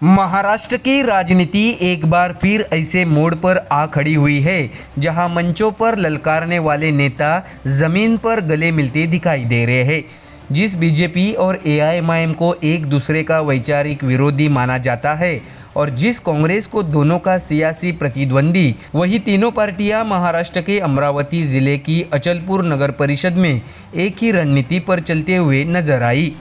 महाराष्ट्र की राजनीति एक बार फिर ऐसे मोड़ पर आ खड़ी हुई है जहां मंचों पर ललकारने वाले नेता जमीन पर गले मिलते दिखाई दे रहे हैं। जिस बीजेपी और एआईएमआईएम को एक दूसरे का वैचारिक विरोधी माना जाता है और जिस कांग्रेस को दोनों का सियासी प्रतिद्वंदी, वही तीनों पार्टियां महाराष्ट्र के अमरावती जिले की अचलपुर नगर परिषद में एक ही रणनीति पर चलते हुए नजर आई।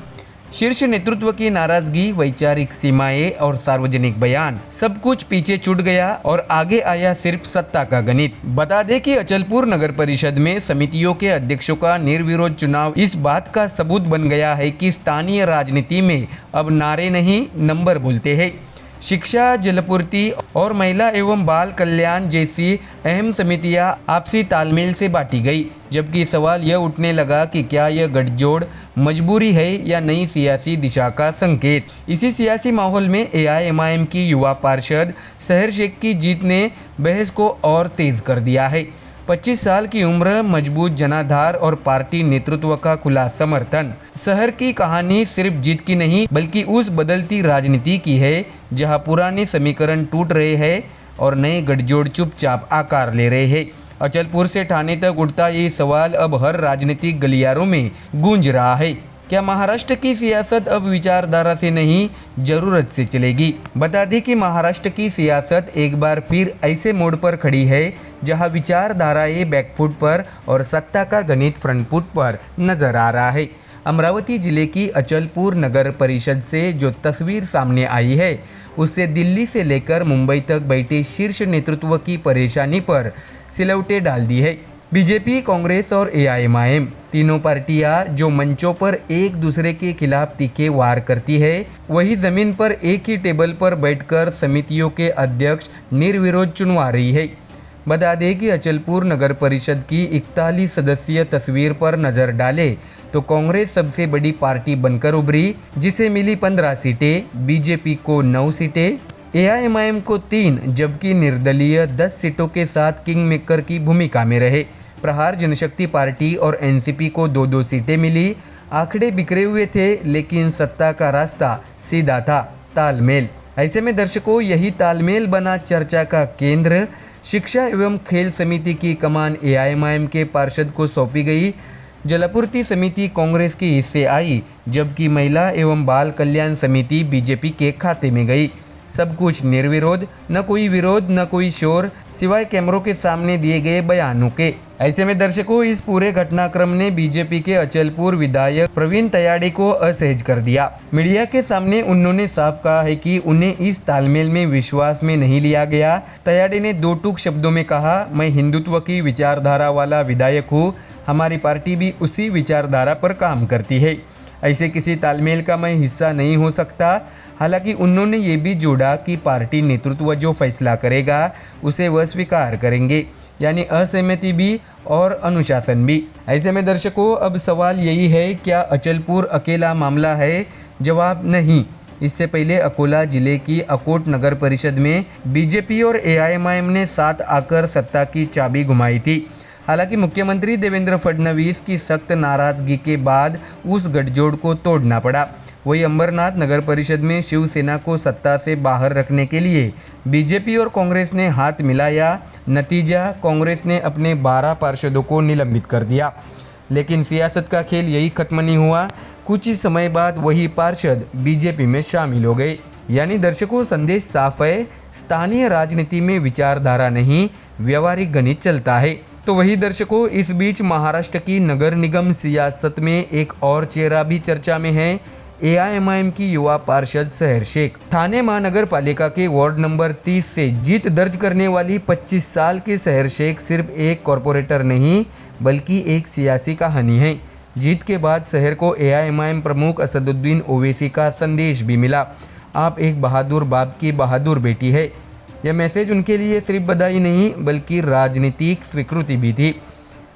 शीर्ष नेतृत्व की नाराजगी, वैचारिक सीमाएं और सार्वजनिक बयान, सब कुछ पीछे छूट गया और आगे आया सिर्फ सत्ता का गणित। बता दें कि अचलपुर नगर परिषद में समितियों के अध्यक्षों का निर्विरोध चुनाव इस बात का सबूत बन गया है कि स्थानीय राजनीति में अब नारे नहीं, नंबर बोलते हैं। शिक्षा, जलपूर्ति और महिला एवं बाल कल्याण जैसी अहम समितियां आपसी तालमेल से बांटी गई, जबकि सवाल यह उठने लगा कि क्या यह गठजोड़ मजबूरी है या नई सियासी दिशा का संकेत। इसी सियासी माहौल में एआईएमआईएम की युवा पार्षद सहर शेख की जीत ने बहस को और तेज कर दिया है। 25 साल की उम्र, मजबूत जनाधार और पार्टी नेतृत्व का खुला समर्थन। शहर की कहानी सिर्फ जीत की नहीं बल्कि उस बदलती राजनीति की है जहां पुराने समीकरण टूट रहे हैं और नए गठजोड़ चुपचाप आकार ले रहे हैं। अचलपुर से ठाणे तक उठता ये सवाल अब हर राजनीतिक गलियारों में गूंज रहा है। क्या महाराष्ट्र की सियासत अब विचारधारा से नहीं, जरूरत से चलेगी? बता दें कि महाराष्ट्र की सियासत एक बार फिर ऐसे मोड़ पर खड़ी है जहां विचारधाराएं बैकफुट पर और सत्ता का गणित फ्रंट फुट पर नजर आ रहा है। अमरावती जिले की अचलपुर नगर परिषद से जो तस्वीर सामने आई है, उससे दिल्ली से लेकर मुंबई तक बैठे शीर्ष नेतृत्व की परेशानी पर सिलौटे डाल दी है। बीजेपी, कांग्रेस और एआईएमआईएम तीनों पार्टियां जो मंचों पर एक दूसरे के खिलाफ तीखे वार करती है, वही जमीन पर एक ही टेबल पर बैठकर समितियों के अध्यक्ष निर्विरोध चुनवा रही है। बता दें कि अचलपुर नगर परिषद की 41 सदस्यीय तस्वीर पर नजर डाले तो कांग्रेस सबसे बड़ी पार्टी बनकर उभरी, जिसे मिली 15 सीटें, बीजेपी को 9 सीटें, एआईएमआईएम को 3, जबकि निर्दलीय 10 सीटों के साथ किंग मेकर की भूमिका में रहे। प्रहार जनशक्ति पार्टी और एनसीपी को 2-2 सीटें मिली। आंकड़े बिखरे हुए थे लेकिन सत्ता का रास्ता सीधा था, तालमेल। ऐसे में दर्शकों, यही तालमेल बना चर्चा का केंद्र। शिक्षा एवं खेल समिति की कमान एआईएमआईएम के पार्षद को सौंपी गई। जलपूर्ति समिति कांग्रेस के हिस्से आई, जबकि महिला एवं बाल कल्याण समिति बीजेपी के खाते में गई। सब कुछ निर्विरोध, न कोई विरोध न कोई शोर, सिवाय कैमरों के सामने दिए गए बयानों के। ऐसे में दर्शकों, इस पूरे घटनाक्रम ने बीजेपी के अचलपुर विधायक प्रवीण तयाड़े को असहज कर दिया। मीडिया के सामने उन्होंने साफ कहा है कि उन्हें इस तालमेल में विश्वास में नहीं लिया गया। तयाड़े ने 2 टूक शब्दों में कहा, मैं हिंदुत्व की विचारधारा वाला विधायक हूँ, हमारी पार्टी भी उसी विचारधारा पर काम करती है, ऐसे किसी तालमेल का मैं हिस्सा नहीं हो सकता। हालांकि उन्होंने ये भी जोड़ा कि पार्टी नेतृत्व जो फैसला करेगा उसे वह स्वीकार करेंगे, यानी असहमति भी और अनुशासन भी। ऐसे में दर्शकों, अब सवाल यही है, क्या अचलपुर अकेला मामला है? जवाब नहीं। इससे पहले अकोला जिले की अकोट नगर परिषद में बीजेपी और एआईएमआईएम ने साथ आकर सत्ता की चाबी घुमाई थी। हालांकि मुख्यमंत्री देवेंद्र फडणवीस की सख्त नाराजगी के बाद उस गठजोड़ को तोड़ना पड़ा। वही अंबरनाथ नगर परिषद में शिवसेना को सत्ता से बाहर रखने के लिए बीजेपी और कांग्रेस ने हाथ मिलाया। नतीजा, कांग्रेस ने अपने 12 पार्षदों को निलंबित कर दिया। लेकिन सियासत का खेल यही खत्म नहीं हुआ। कुछ ही समय बाद वही पार्षद बीजेपी में शामिल हो गए। यानी दर्शकों, संदेश साफ है, स्थानीय राजनीति में विचारधारा नहीं, व्यवहारिक गणित चलता है। तो वही दर्शकों, इस बीच महाराष्ट्र की नगर निगम सियासत में एक और चेहरा भी चर्चा में है। एआईएमआईएम की युवा पार्षद सहर शेख। ठाणे महानगर पालिका के वार्ड नंबर 30 से जीत दर्ज करने वाली 25 साल की सहर शेख सिर्फ एक कॉरपोरेटर नहीं बल्कि एक सियासी कहानी है। जीत के बाद शहर को एआईएमआईएम प्रमुख असदुद्दीन ओवैसी का संदेश भी मिला, आप एक बहादुर बाप की बहादुर बेटी है। यह मैसेज उनके लिए सिर्फ बधाई नहीं बल्कि राजनीतिक स्वीकृति भी थी।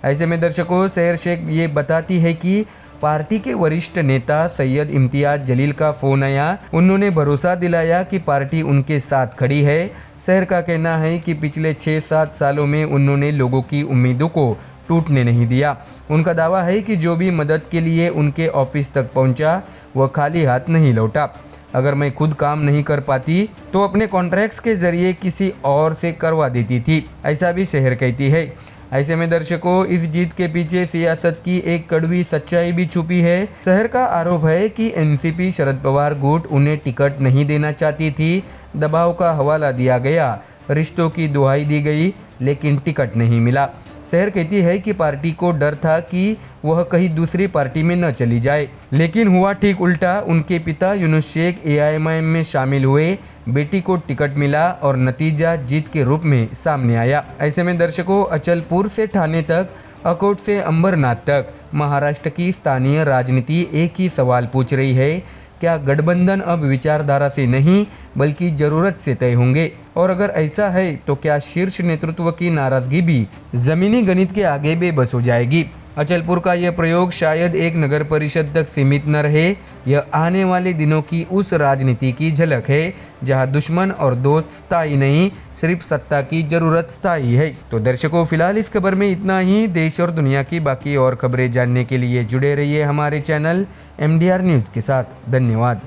ऐसे में दर्शकों, सहर शेख ये बताती है कि पार्टी के वरिष्ठ नेता सैयद इम्तियाज जलील का फोन आया, उन्होंने भरोसा दिलाया कि पार्टी उनके साथ खड़ी है। सहर का कहना है कि पिछले 6-7 सालों में उन्होंने लोगों की उम्मीदों को टूटने नहीं दिया। उनका दावा है कि जो भी मदद के लिए उनके ऑफिस तक पहुंचा, वह खाली हाथ नहीं लौटा। अगर मैं खुद काम नहीं कर पाती तो अपने कॉन्ट्रैक्ट्स के जरिए किसी और से करवा देती थी, ऐसा भी शहर कहती है। ऐसे में दर्शकों, इस जीत के पीछे सियासत की एक कड़वी सच्चाई भी छुपी है। शहर का आरोप है कि एनसीपी शरद पवार गुट उन्हें टिकट नहीं देना चाहती थी। दबाव का हवाला दिया गया, रिश्तों की दुहाई दी गई, लेकिन टिकट नहीं मिला। शहर कहती है कि पार्टी को डर था कि वह कहीं दूसरी पार्टी में न चली जाए, लेकिन हुआ ठीक उल्टा। उनके पिता यूनुस शेख एआईएमआईएम में शामिल हुए, बेटी को टिकट मिला और नतीजा जीत के रूप में सामने आया। ऐसे में दर्शकों, अचलपुर से ठाणे तक, अकोट से अंबरनाथ तक महाराष्ट्र की स्थानीय राजनीति एक ही सवाल पूछ रही है, क्या गठबंधन अब विचारधारा से नहीं बल्कि जरूरत से तय होंगे? और अगर ऐसा है तो क्या शीर्ष नेतृत्व की नाराजगी भी जमीनी गणित के आगे बेबस हो जाएगी? अचलपुर का यह प्रयोग शायद एक नगर परिषद तक सीमित न रहे, यह आने वाले दिनों की उस राजनीति की झलक है जहां दुश्मन और दोस्त स्थायी नहीं, सिर्फ सत्ता की जरूरत स्थायी है। तो दर्शकों, फिलहाल इस खबर में इतना ही। देश और दुनिया की बाकी और खबरें जानने के लिए जुड़े रहिए हमारे चैनल MDR न्यूज़ के साथ। धन्यवाद।